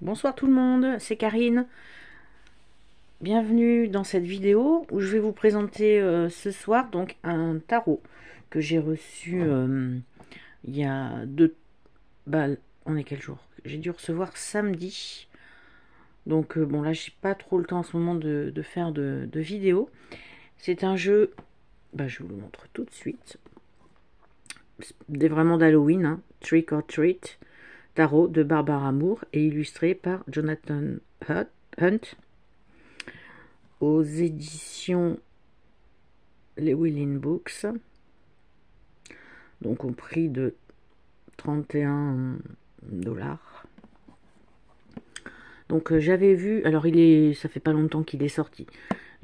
Bonsoir tout le monde, c'est Karine. Bienvenue dans cette vidéo où je vais vous présenter ce soir donc un tarot que j'ai reçu il y a deux... Bah, on est quel jour? J'ai dû recevoir samedi. Donc bon là j'ai pas trop le temps en ce moment de faire de vidéo. C'est un jeu, je vous le montre tout de suite. Vraiment d'Halloween, hein. Trick or Treat, tarot de Barbara Moore et illustré par Jonathan Hunt. Aux éditions Llewellyn Books, donc au prix de 31 $. Donc j'avais vu, alors ça fait pas longtemps qu'il est sorti.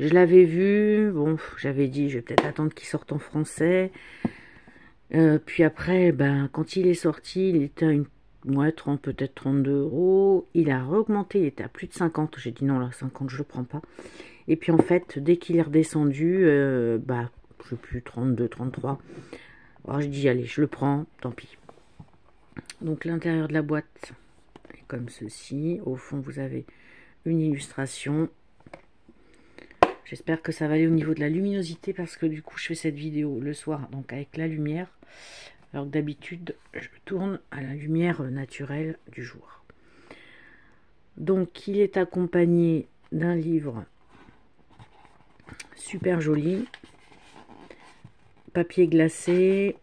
Je l'avais vu, bon, j'avais dit je vais peut-être attendre qu'il sorte en français. Puis après, quand il est sorti, il était à une 30, peut-être 32 €. Il a augmenté, il était à plus de 50. J'ai dit non, là, 50, je le prends pas. Et puis en fait, dès qu'il est redescendu, je sais plus, 32, 33. Alors je dis, allez, je le prends, tant pis. Donc l'intérieur de la boîte est comme ceci. Au fond, vous avez une illustration. J'espère que ça va aller au niveau de la luminosité parce que du coup, je fais cette vidéo le soir, donc avec la lumière. Alors que d'habitude, je tourne à la lumière naturelle du jour. Donc, il est accompagné d'un livre super joli, papier glacé.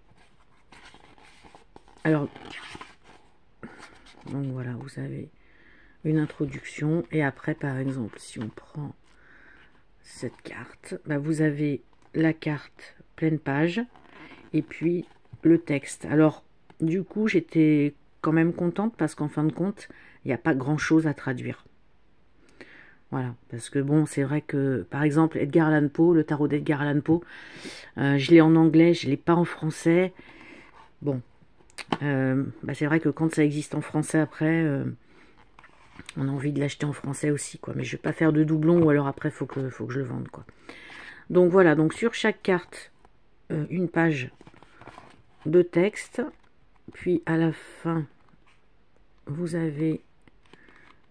Alors, donc voilà, vous avez une introduction. Et après, par exemple, si on prend cette carte, vous avez la carte pleine page et puis le texte. Alors, du coup, j'étais quand même contente parce qu'en fin de compte, il n'y a pas grand-chose à traduire. Voilà, parce que bon, c'est vrai que, par exemple, Edgar Allan Poe, le tarot d'Edgar Allan Poe, je l'ai en anglais, je ne l'ai pas en français. Bon, c'est vrai que quand ça existe en français après, on a envie de l'acheter en français aussi, quoi. Mais je vais pas faire de doublon, ou alors après, faut que je le vende, quoi. Donc voilà, donc sur chaque carte, une page de texte. Puis à la fin, vous avez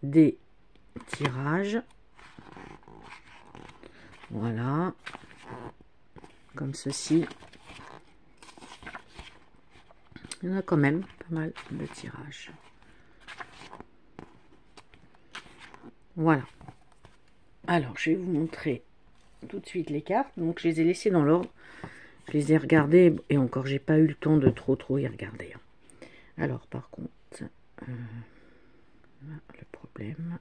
des tirages. Voilà, comme ceci. Il y en a quand même pas mal de tirages. Voilà. Alors, je vais vous montrer tout de suite les cartes. Donc, je les ai laissées dans l'ordre. Je les ai regardées. Et encore, j'ai pas eu le temps de trop y regarder. Alors, par contre, le problème...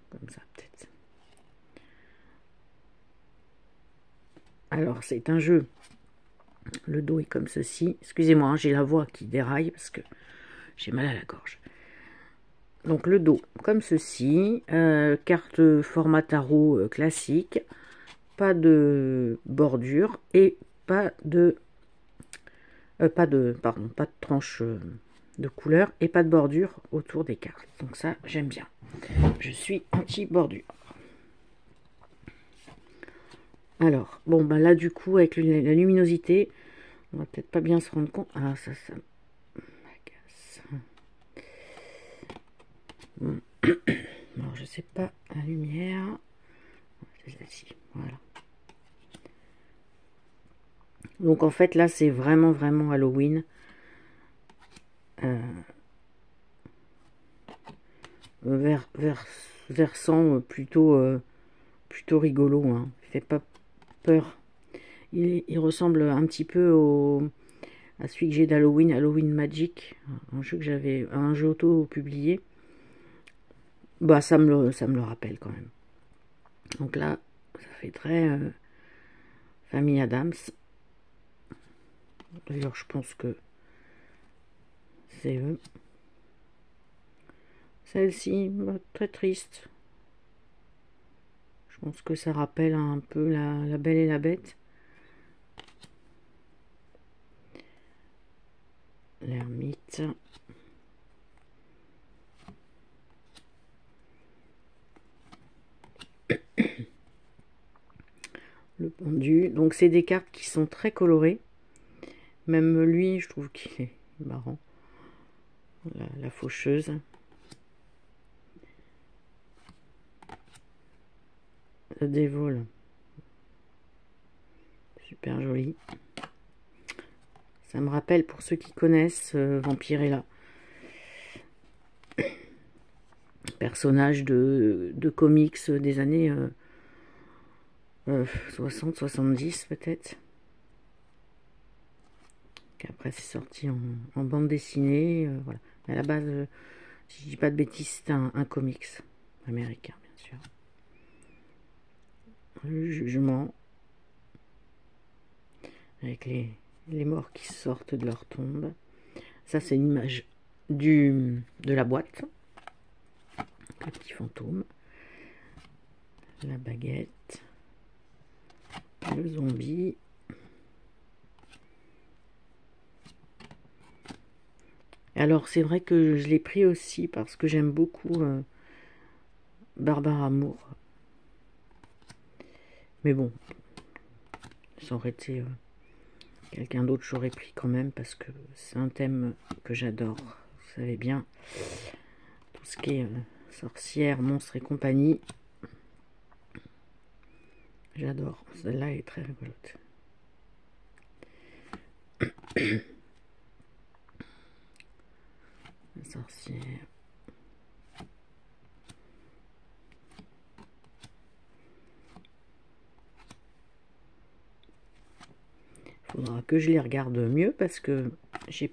Comme ça, peut-être. Alors, c'est un jeu. Le dos est comme ceci. Excusez-moi, j'ai la voix qui déraille parce que j'ai mal à la gorge. Donc le dos comme ceci. Carte format tarot classique. Pas de bordure et pas de tranche de couleur et pas de bordure autour des cartes. Donc ça, j'aime bien. Je suis anti-bordure. Alors, bon, là, du coup, avec la luminosité, on va peut-être pas bien se rendre compte. Ah, ça m'agace. Bon. Alors, je sais pas, la lumière. C'est celle-ci, voilà. Donc, en fait, là, c'est vraiment Halloween. Versant plutôt rigolo, hein. Il fait pas peur. Il ressemble un petit peu à celui que j'ai d'Halloween, Halloween Magic, un jeu auto publié. Ça me le rappelle quand même. Donc là, ça fait très famille Adams. D'ailleurs, je pense que c'est eux. Celle-ci, très triste. Je pense que ça rappelle un peu la Belle et la Bête. L'ermite. Le pendu. Donc, c'est des cartes qui sont très colorées. Même lui, je trouve qu'il est marrant. La faucheuse. Devil. Super joli. Ça me rappelle, pour ceux qui connaissent, Vampirella. Personnage de comics des années 60-70 peut-être. Après c'est sorti en bande dessinée. Voilà. À la base, si je dis pas de bêtises, c'est un comics américain, bien sûr. Le jugement. Avec les morts qui sortent de leur tombe. Ça, c'est une image de la boîte. Le petit fantôme. La baguette. Le zombie. Alors, c'est vrai que je l'ai pris aussi parce que j'aime beaucoup Barbara Moore. Mais bon, ça aurait été quelqu'un d'autre, j'aurais pris quand même parce que c'est un thème que j'adore. Vous savez bien, tout ce qui est sorcière, monstres et compagnie. J'adore. Celle-là est très rigolote. La sorcière. Faudra que je les regarde mieux parce que j'ai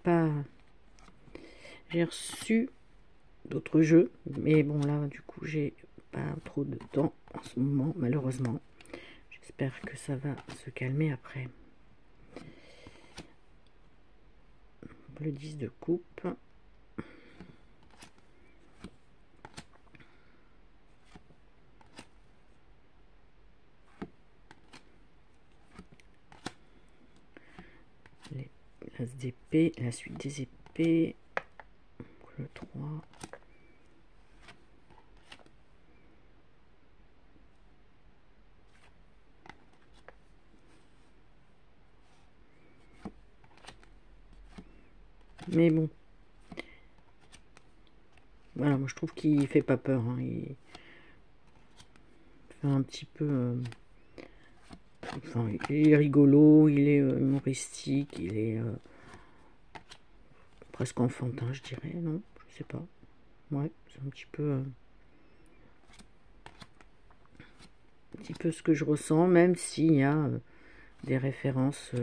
reçu d'autres jeux, mais bon là du coup j'ai pas trop de temps en ce moment malheureusement. J'espère que ça va se calmer après. Le 10 de coupe. L'as d'épée, la suite des épées. Le 3. Mais bon. Voilà, moi je trouve qu'il fait pas peur. Hein. Il fait un petit peu... enfin, il est rigolo, il est humoristique, il est presque enfantin, je dirais, non? Je sais pas. Ouais, c'est un petit peu ce que je ressens, même s'il y a des références.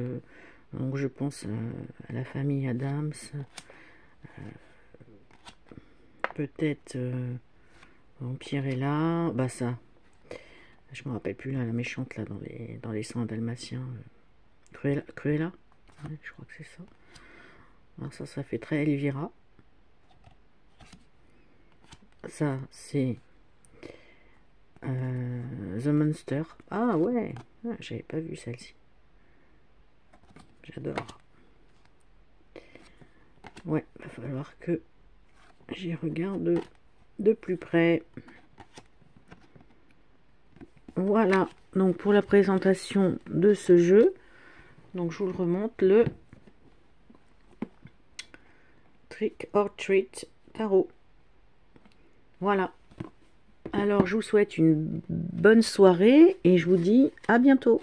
Donc je pense à la famille Adams, peut-être Vampirella, bah ça, je me rappelle plus là, la méchante là dans les 100 dalmatiens, Cruella, ouais, je crois que c'est ça. Alors ça fait très Elvira. Ça c'est The Monster. Ah ouais, ah, j'avais pas vu celle-ci. J'adore. Ouais, va falloir que j'y regarde de plus près. Voilà, donc pour la présentation de ce jeu, donc je vous le remonte, le Trick or Treat Tarot. Voilà. Alors je vous souhaite une bonne soirée et je vous dis à bientôt.